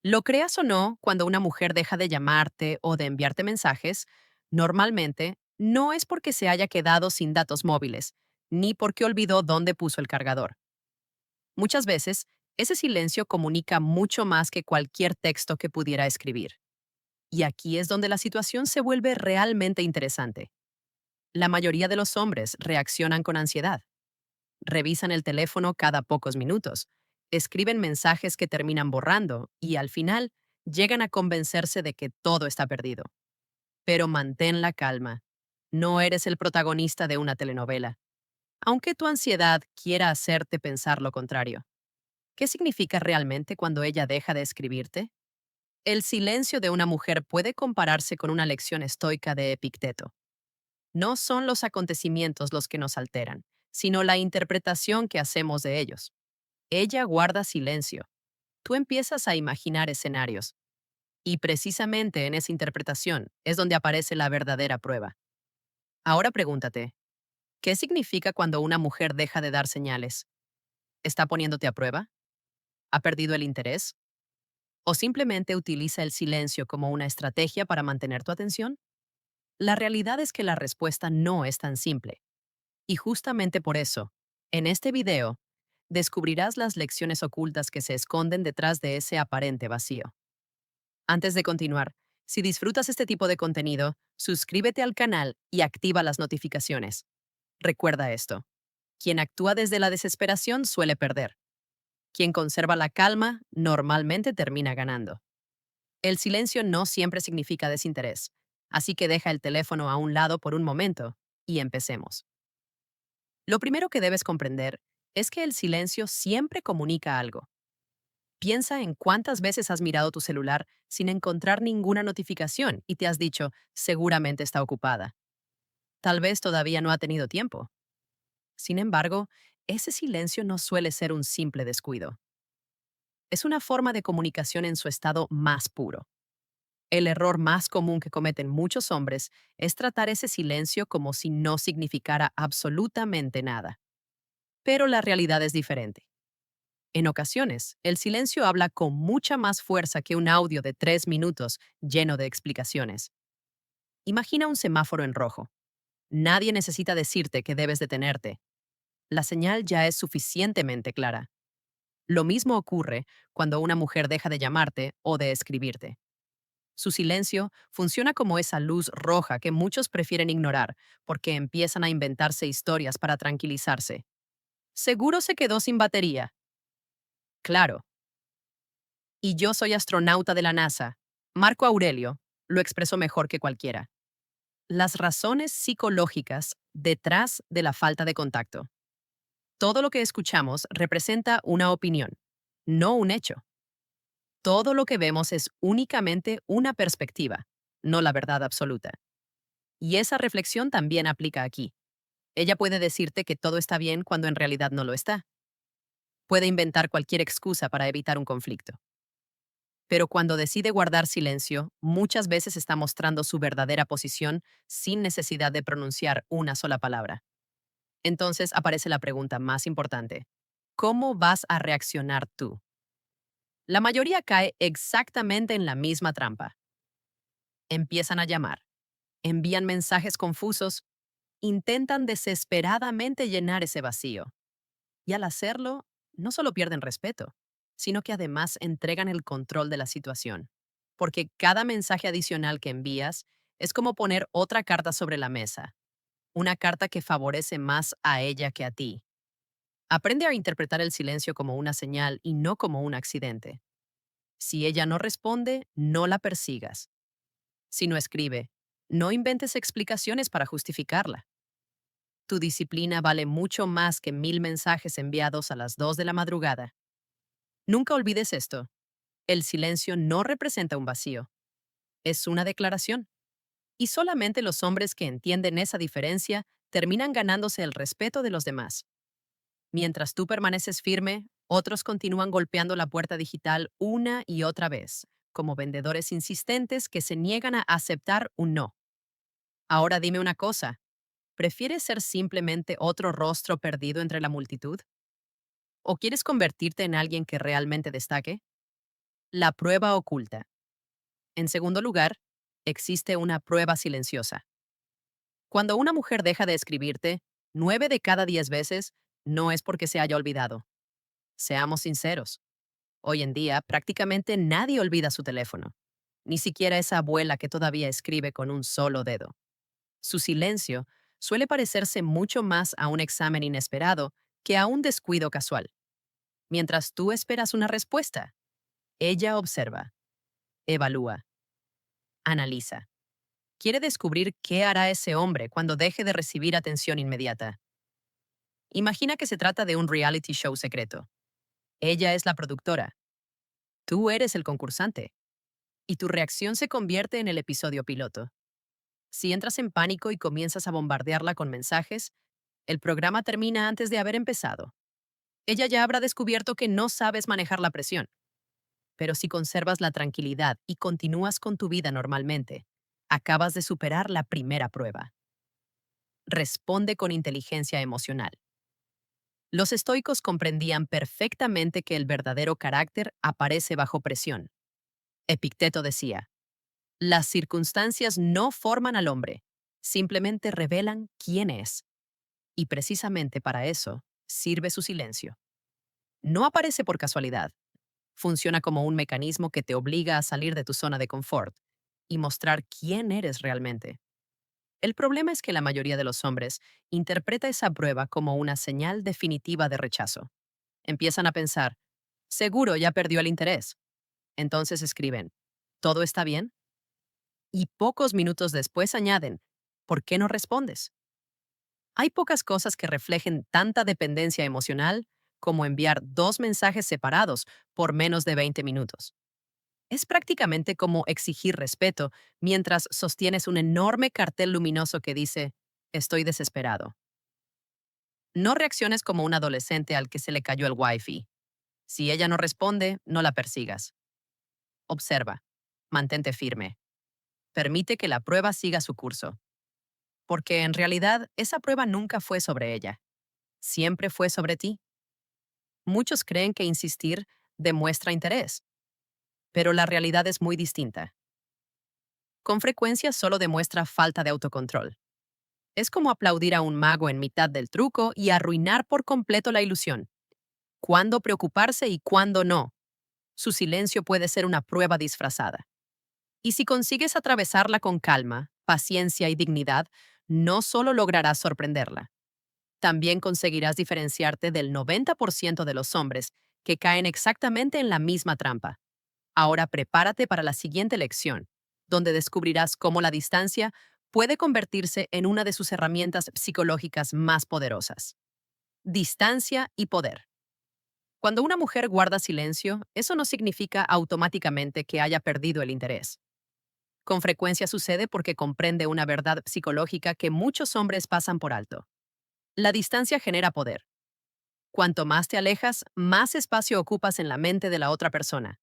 Lo creas o no, cuando una mujer deja de llamarte o de enviarte mensajes, normalmente no es porque se haya quedado sin datos móviles, ni porque olvidó dónde puso el cargador. Muchas veces, ese silencio comunica mucho más que cualquier texto que pudiera escribir. Y aquí es donde la situación se vuelve realmente interesante. La mayoría de los hombres reaccionan con ansiedad. Revisan el teléfono cada pocos minutos, escriben mensajes que terminan borrando y al final llegan a convencerse de que todo está perdido. Pero mantén la calma. No eres el protagonista de una telenovela, aunque tu ansiedad quiera hacerte pensar lo contrario. ¿Qué significa realmente cuando ella deja de escribirte? El silencio de una mujer puede compararse con una lección estoica de Epicteto. No son los acontecimientos los que nos alteran, sino la interpretación que hacemos de ellos. Ella guarda silencio. Tú empiezas a imaginar escenarios. Y precisamente en esa interpretación es donde aparece la verdadera prueba. Ahora pregúntate, ¿qué significa cuando una mujer deja de dar señales? ¿Está poniéndote a prueba? ¿Ha perdido el interés? ¿O simplemente utiliza el silencio como una estrategia para mantener tu atención? La realidad es que la respuesta no es tan simple. Y justamente por eso, en este video, descubrirás las lecciones ocultas que se esconden detrás de ese aparente vacío. Antes de continuar, si disfrutas este tipo de contenido, suscríbete al canal y activa las notificaciones. Recuerda esto: quien actúa desde la desesperación suele perder. Quien conserva la calma normalmente termina ganando. El silencio no siempre significa desinterés, así que deja el teléfono a un lado por un momento y empecemos. Lo primero que debes comprender es que el silencio siempre comunica algo. Piensa en cuántas veces has mirado tu celular sin encontrar ninguna notificación y te has dicho, seguramente está ocupada. Tal vez todavía no ha tenido tiempo. Sin embargo, ese silencio no suele ser un simple descuido. Es una forma de comunicación en su estado más puro. El error más común que cometen muchos hombres es tratar ese silencio como si no significara absolutamente nada. Pero la realidad es diferente. En ocasiones, el silencio habla con mucha más fuerza que un audio de 3 minutos lleno de explicaciones. Imagina un semáforo en rojo. Nadie necesita decirte que debes detenerte. La señal ya es suficientemente clara. Lo mismo ocurre cuando una mujer deja de llamarte o de escribirte. Su silencio funciona como esa luz roja que muchos prefieren ignorar porque empiezan a inventarse historias para tranquilizarse. Seguro se quedó sin batería. Claro. Y yo soy astronauta de la NASA. Marco Aurelio lo expresó mejor que cualquiera. Las razones psicológicas detrás de la falta de contacto. Todo lo que escuchamos representa una opinión, no un hecho. Todo lo que vemos es únicamente una perspectiva, no la verdad absoluta. Y esa reflexión también aplica aquí. Ella puede decirte que todo está bien cuando en realidad no lo está. Puede inventar cualquier excusa para evitar un conflicto. Pero cuando decide guardar silencio, muchas veces está mostrando su verdadera posición sin necesidad de pronunciar una sola palabra. Entonces aparece la pregunta más importante. ¿Cómo vas a reaccionar tú? La mayoría cae exactamente en la misma trampa. Empiezan a llamar, envían mensajes confusos, intentan desesperadamente llenar ese vacío. Y al hacerlo, no solo pierden respeto, sino que además entregan el control de la situación. Porque cada mensaje adicional que envías es como poner otra carta sobre la mesa, una carta que favorece más a ella que a ti. Aprende a interpretar el silencio como una señal y no como un accidente. Si ella no responde, no la persigas. Si no escribe, no inventes explicaciones para justificarla. Tu disciplina vale mucho más que 1000 mensajes enviados a las 2 de la madrugada. Nunca olvides esto. El silencio no representa un vacío. Es una declaración. Y solamente los hombres que entienden esa diferencia terminan ganándose el respeto de los demás. Mientras tú permaneces firme, otros continúan golpeando la puerta digital una y otra vez, como vendedores insistentes que se niegan a aceptar un no. Ahora dime una cosa, ¿prefieres ser simplemente otro rostro perdido entre la multitud? ¿O quieres convertirte en alguien que realmente destaque? La prueba oculta. En segundo lugar, existe una prueba silenciosa. Cuando una mujer deja de escribirte, 9 de cada 10 veces no es porque se haya olvidado. Seamos sinceros. Hoy en día prácticamente nadie olvida su teléfono. Ni siquiera esa abuela que todavía escribe con un solo dedo. Su silencio suele parecerse mucho más a un examen inesperado que a un descuido casual. Mientras tú esperas una respuesta, ella observa, evalúa, analiza. Quiere descubrir qué hará ese hombre cuando deje de recibir atención inmediata. Imagina que se trata de un reality show secreto. Ella es la productora, tú eres el concursante, y tu reacción se convierte en el episodio piloto. Si entras en pánico y comienzas a bombardearla con mensajes, el programa termina antes de haber empezado. Ella ya habrá descubierto que no sabes manejar la presión. Pero si conservas la tranquilidad y continúas con tu vida normalmente, acabas de superar la primera prueba. Responde con inteligencia emocional. Los estoicos comprendían perfectamente que el verdadero carácter aparece bajo presión. Epicteto decía, las circunstancias no forman al hombre, simplemente revelan quién es. Y precisamente para eso sirve su silencio. No aparece por casualidad. Funciona como un mecanismo que te obliga a salir de tu zona de confort y mostrar quién eres realmente. El problema es que la mayoría de los hombres interpreta esa prueba como una señal definitiva de rechazo. Empiezan a pensar, seguro ya perdió el interés. Entonces escriben, ¿todo está bien? Y pocos minutos después añaden, ¿por qué no respondes? Hay pocas cosas que reflejen tanta dependencia emocional como enviar dos mensajes separados por menos de 20 minutos. Es prácticamente como exigir respeto mientras sostienes un enorme cartel luminoso que dice, estoy desesperado. No reacciones como un adolescente al que se le cayó el wifi. Si ella no responde, no la persigas. Observa. Mantente firme. Permite que la prueba siga su curso. Porque en realidad esa prueba nunca fue sobre ella. Siempre fue sobre ti. Muchos creen que insistir demuestra interés, pero la realidad es muy distinta. Con frecuencia solo demuestra falta de autocontrol. Es como aplaudir a un mago en mitad del truco y arruinar por completo la ilusión. ¿Cuándo preocuparse y cuándo no? Su silencio puede ser una prueba disfrazada. Y si consigues atravesarla con calma, paciencia y dignidad, no solo lograrás sorprenderla, también conseguirás diferenciarte del 90% de los hombres que caen exactamente en la misma trampa. Ahora prepárate para la siguiente lección, donde descubrirás cómo la distancia puede convertirse en una de sus herramientas psicológicas más poderosas. Distancia y poder. Cuando una mujer guarda silencio, eso no significa automáticamente que haya perdido el interés. Con frecuencia sucede porque comprende una verdad psicológica que muchos hombres pasan por alto. La distancia genera poder. Cuanto más te alejas, más espacio ocupas en la mente de la otra persona.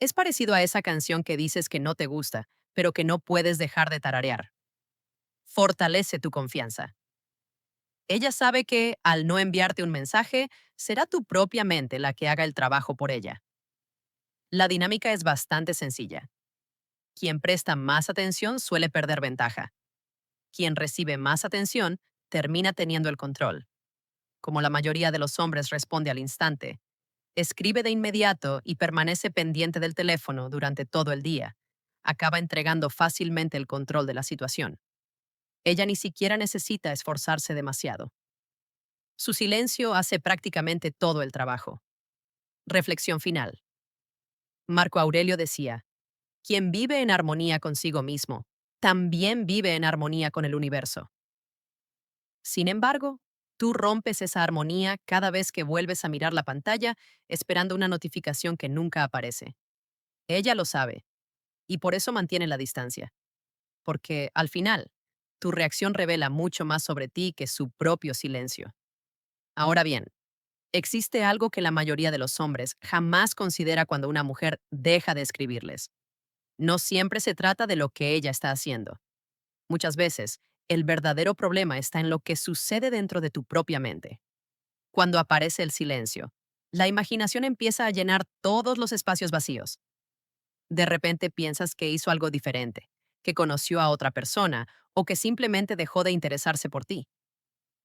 Es parecido a esa canción que dices que no te gusta, pero que no puedes dejar de tararear. Fortalece tu confianza. Ella sabe que, al no enviarte un mensaje, será tu propia mente la que haga el trabajo por ella. La dinámica es bastante sencilla. Quien presta más atención suele perder ventaja. Quien recibe más atención termina teniendo el control. Como la mayoría de los hombres responde al instante, escribe de inmediato y permanece pendiente del teléfono durante todo el día. Acaba entregando fácilmente el control de la situación. Ella ni siquiera necesita esforzarse demasiado. Su silencio hace prácticamente todo el trabajo. Reflexión final. Marco Aurelio decía, quien vive en armonía consigo mismo, también vive en armonía con el universo. Sin embargo, tú rompes esa armonía cada vez que vuelves a mirar la pantalla esperando una notificación que nunca aparece. Ella lo sabe, y por eso mantiene la distancia. Porque, al final, tu reacción revela mucho más sobre ti que su propio silencio. Ahora bien, existe algo que la mayoría de los hombres jamás considera cuando una mujer deja de escribirles. No siempre se trata de lo que ella está haciendo. Muchas veces, el verdadero problema está en lo que sucede dentro de tu propia mente. Cuando aparece el silencio, La imaginación empieza a llenar todos los espacios vacíos. De repente piensas que hizo algo diferente, que conoció a otra persona o que simplemente dejó de interesarse por ti.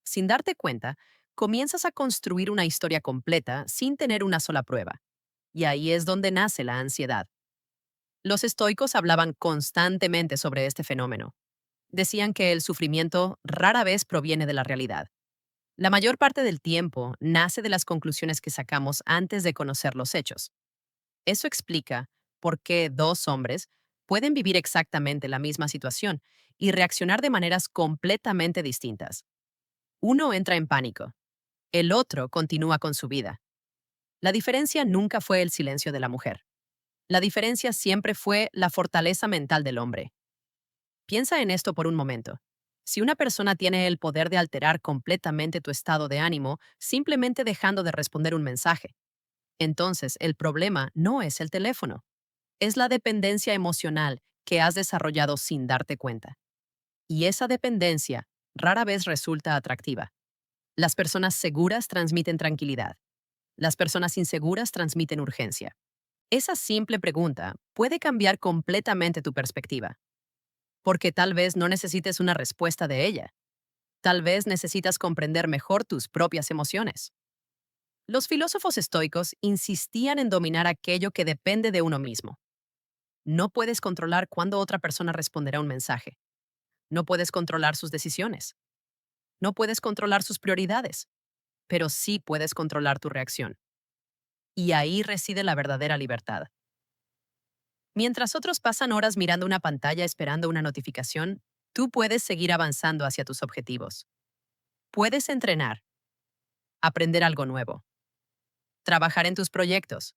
Sin darte cuenta, comienzas a construir una historia completa sin tener una sola prueba. Y ahí es donde nace la ansiedad. Los estoicos hablaban constantemente sobre este fenómeno. Decían que el sufrimiento rara vez proviene de la realidad. La mayor parte del tiempo nace de las conclusiones que sacamos antes de conocer los hechos. Eso explica por qué dos hombres pueden vivir exactamente la misma situación y reaccionar de maneras completamente distintas. Uno entra en pánico, el otro continúa con su vida. La diferencia nunca fue el silencio de la mujer. La diferencia siempre fue la fortaleza mental del hombre. Piensa en esto por un momento. Si una persona tiene el poder de alterar completamente tu estado de ánimo simplemente dejando de responder un mensaje, entonces el problema no es el teléfono, es la dependencia emocional que has desarrollado sin darte cuenta. Y esa dependencia rara vez resulta atractiva. Las personas seguras transmiten tranquilidad. Las personas inseguras transmiten urgencia. Esa simple pregunta puede cambiar completamente tu perspectiva, porque tal vez no necesites una respuesta de ella. Tal vez necesitas comprender mejor tus propias emociones. Los filósofos estoicos insistían en dominar aquello que depende de uno mismo. No puedes controlar cuándo otra persona responderá un mensaje. No puedes controlar sus decisiones. No puedes controlar sus prioridades, pero sí puedes controlar tu reacción. Y ahí reside la verdadera libertad. Mientras otros pasan horas mirando una pantalla esperando una notificación, tú puedes seguir avanzando hacia tus objetivos. Puedes entrenar, aprender algo nuevo, trabajar en tus proyectos,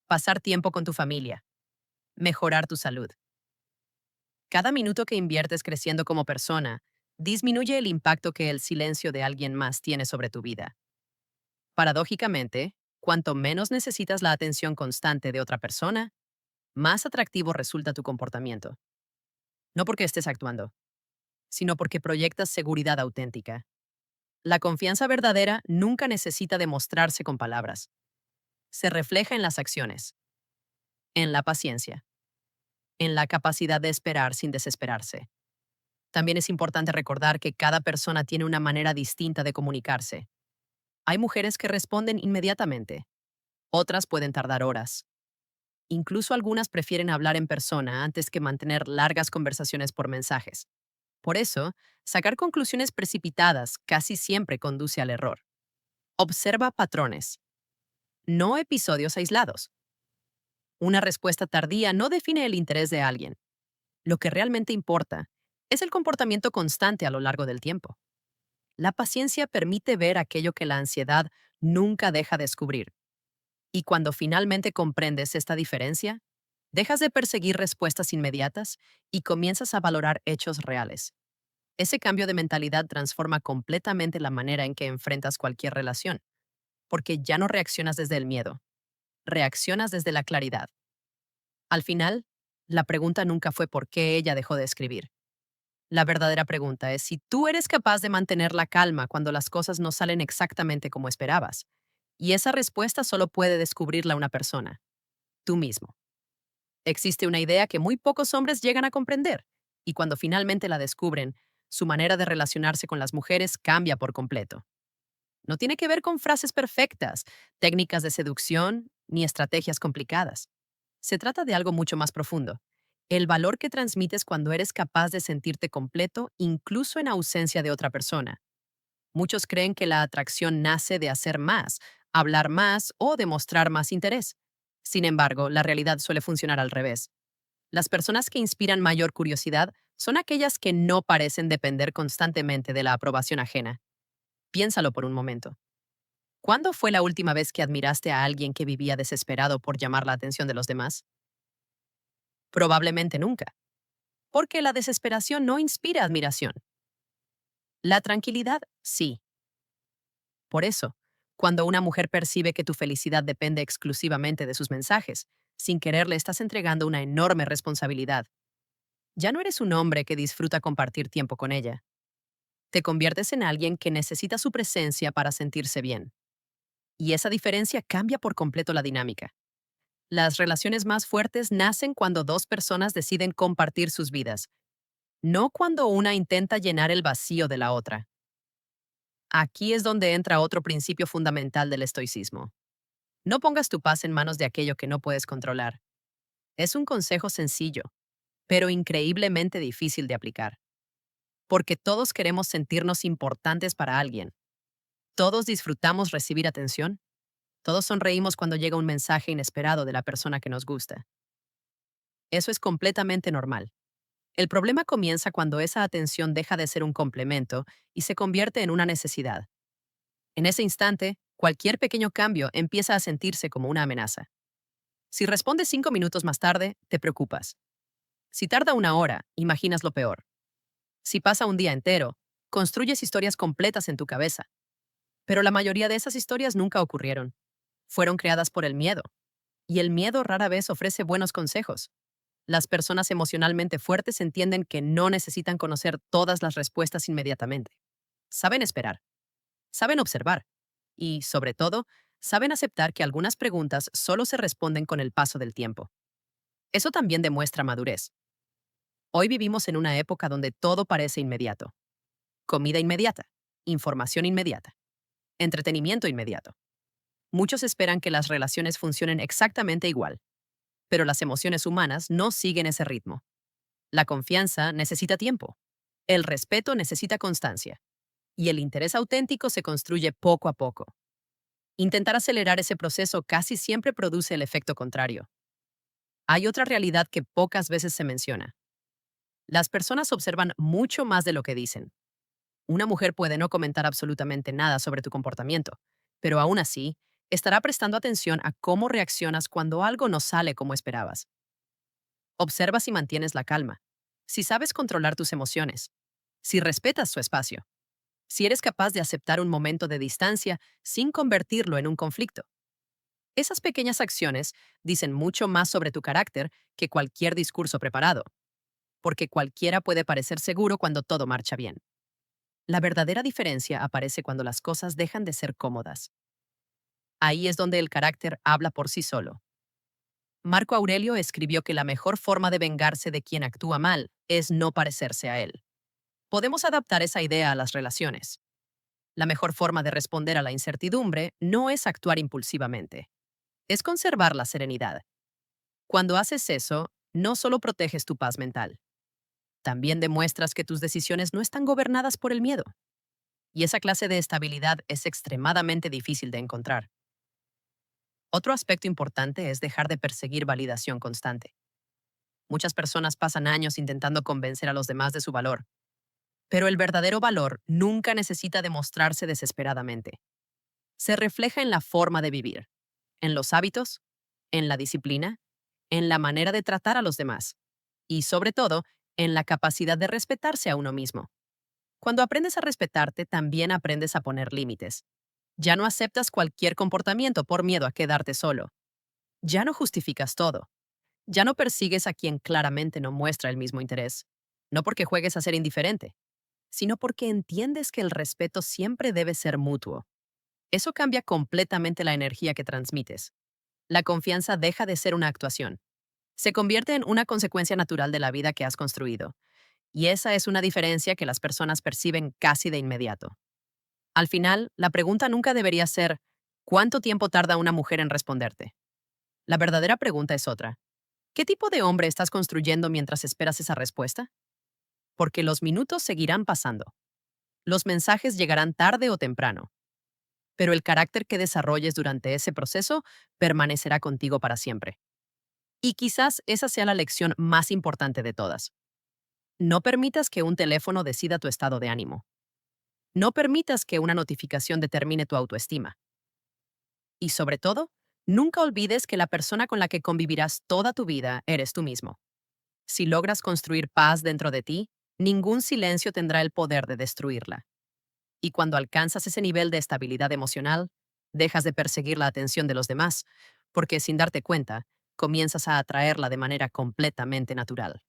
pasar tiempo con tu familia, mejorar tu salud. Cada minuto que inviertes creciendo como persona disminuye el impacto que el silencio de alguien más tiene sobre tu vida. Paradójicamente, cuanto menos necesitas la atención constante de otra persona, más atractivo resulta tu comportamiento. No porque estés actuando, sino porque proyectas seguridad auténtica. La confianza verdadera nunca necesita demostrarse con palabras. Se refleja en las acciones, en la paciencia, en la capacidad de esperar sin desesperarse. También es importante recordar que cada persona tiene una manera distinta de comunicarse. Hay mujeres que responden inmediatamente, otras pueden tardar horas. Incluso algunas prefieren hablar en persona antes que mantener largas conversaciones por mensajes. Por eso, sacar conclusiones precipitadas casi siempre conduce al error. Observa patrones, no episodios aislados. Una respuesta tardía no define el interés de alguien. Lo que realmente importa es el comportamiento constante a lo largo del tiempo. La paciencia permite ver aquello que la ansiedad nunca deja descubrir. Y cuando finalmente comprendes esta diferencia, dejas de perseguir respuestas inmediatas y comienzas a valorar hechos reales. Ese cambio de mentalidad transforma completamente la manera en que enfrentas cualquier relación, porque ya no reaccionas desde el miedo, reaccionas desde la claridad. Al final, la pregunta nunca fue por qué ella dejó de escribir. La verdadera pregunta es si tú eres capaz de mantener la calma cuando las cosas no salen exactamente como esperabas. Y esa respuesta solo puede descubrirla una persona, tú mismo. Existe una idea que muy pocos hombres llegan a comprender, y cuando finalmente la descubren, su manera de relacionarse con las mujeres cambia por completo. No tiene que ver con frases perfectas, técnicas de seducción, ni estrategias complicadas. Se trata de algo mucho más profundo. El valor que transmites cuando eres capaz de sentirte completo incluso en ausencia de otra persona. Muchos creen que la atracción nace de hacer más, hablar más o demostrar más interés. Sin embargo, la realidad suele funcionar al revés. Las personas que inspiran mayor curiosidad son aquellas que no parecen depender constantemente de la aprobación ajena. Piénsalo por un momento. ¿Cuándo fue la última vez que admiraste a alguien que vivía desesperado por llamar la atención de los demás? Probablemente nunca, porque la desesperación no inspira admiración. La tranquilidad, sí. Por eso, cuando una mujer percibe que tu felicidad depende exclusivamente de sus mensajes, sin querer le estás entregando una enorme responsabilidad. Ya no eres un hombre que disfruta compartir tiempo con ella. Te conviertes en alguien que necesita su presencia para sentirse bien. Y esa diferencia cambia por completo la dinámica. Las relaciones más fuertes nacen cuando dos personas deciden compartir sus vidas, no cuando una intenta llenar el vacío de la otra. Aquí es donde entra otro principio fundamental del estoicismo. No pongas tu paz en manos de aquello que no puedes controlar. Es un consejo sencillo, pero increíblemente difícil de aplicar. Porque todos queremos sentirnos importantes para alguien. Todos disfrutamos recibir atención. Todos sonreímos cuando llega un mensaje inesperado de la persona que nos gusta. Eso es completamente normal. El problema comienza cuando esa atención deja de ser un complemento y se convierte en una necesidad. En ese instante, cualquier pequeño cambio empieza a sentirse como una amenaza. Si respondes 5 minutos más tarde, te preocupas. Si tarda una hora, imaginas lo peor. Si pasa un día entero, construyes historias completas en tu cabeza. Pero la mayoría de esas historias nunca ocurrieron. Fueron creadas por el miedo. Y el miedo rara vez ofrece buenos consejos. Las personas emocionalmente fuertes entienden que no necesitan conocer todas las respuestas inmediatamente. Saben esperar, saben observar y, sobre todo, saben aceptar que algunas preguntas solo se responden con el paso del tiempo. Eso también demuestra madurez. Hoy vivimos en una época donde todo parece inmediato. Comida inmediata, información inmediata, entretenimiento inmediato. Muchos esperan que las relaciones funcionen exactamente igual, pero las emociones humanas no siguen ese ritmo. La confianza necesita tiempo, el respeto necesita constancia, y el interés auténtico se construye poco a poco. Intentar acelerar ese proceso casi siempre produce el efecto contrario. Hay otra realidad que pocas veces se menciona. Las personas observan mucho más de lo que dicen. Una mujer puede no comentar absolutamente nada sobre tu comportamiento, pero aún así, estará prestando atención a cómo reaccionas cuando algo no sale como esperabas. Observa si mantienes la calma, si sabes controlar tus emociones, si respetas su espacio, si eres capaz de aceptar un momento de distancia sin convertirlo en un conflicto. Esas pequeñas acciones dicen mucho más sobre tu carácter que cualquier discurso preparado, porque cualquiera puede parecer seguro cuando todo marcha bien. La verdadera diferencia aparece cuando las cosas dejan de ser cómodas. Ahí es donde el carácter habla por sí solo. Marco Aurelio escribió que la mejor forma de vengarse de quien actúa mal es no parecerse a él. Podemos adaptar esa idea a las relaciones. La mejor forma de responder a la incertidumbre no es actuar impulsivamente, es conservar la serenidad. Cuando haces eso, no solo proteges tu paz mental, también demuestras que tus decisiones no están gobernadas por el miedo. Y esa clase de estabilidad es extremadamente difícil de encontrar. Otro aspecto importante es dejar de perseguir validación constante. Muchas personas pasan años intentando convencer a los demás de su valor, pero el verdadero valor nunca necesita demostrarse desesperadamente. Se refleja en la forma de vivir, en los hábitos, en la disciplina, en la manera de tratar a los demás y, sobre todo, en la capacidad de respetarse a uno mismo. Cuando aprendes a respetarte, también aprendes a poner límites. Ya no aceptas cualquier comportamiento por miedo a quedarte solo. Ya no justificas todo. Ya no persigues a quien claramente no muestra el mismo interés. No porque juegues a ser indiferente, sino porque entiendes que el respeto siempre debe ser mutuo. Eso cambia completamente la energía que transmites. La confianza deja de ser una actuación. Se convierte en una consecuencia natural de la vida que has construido. Y esa es una diferencia que las personas perciben casi de inmediato. Al final, la pregunta nunca debería ser ¿cuánto tiempo tarda una mujer en responderte? La verdadera pregunta es otra. ¿Qué tipo de hombre estás construyendo mientras esperas esa respuesta? Porque los minutos seguirán pasando. Los mensajes llegarán tarde o temprano. Pero el carácter que desarrolles durante ese proceso permanecerá contigo para siempre. Y quizás esa sea la lección más importante de todas. No permitas que un teléfono decida tu estado de ánimo. No permitas que una notificación determine tu autoestima. Y sobre todo, nunca olvides que la persona con la que convivirás toda tu vida eres tú mismo. Si logras construir paz dentro de ti, ningún silencio tendrá el poder de destruirla. Y cuando alcanzas ese nivel de estabilidad emocional, dejas de perseguir la atención de los demás, porque sin darte cuenta, comienzas a atraerla de manera completamente natural.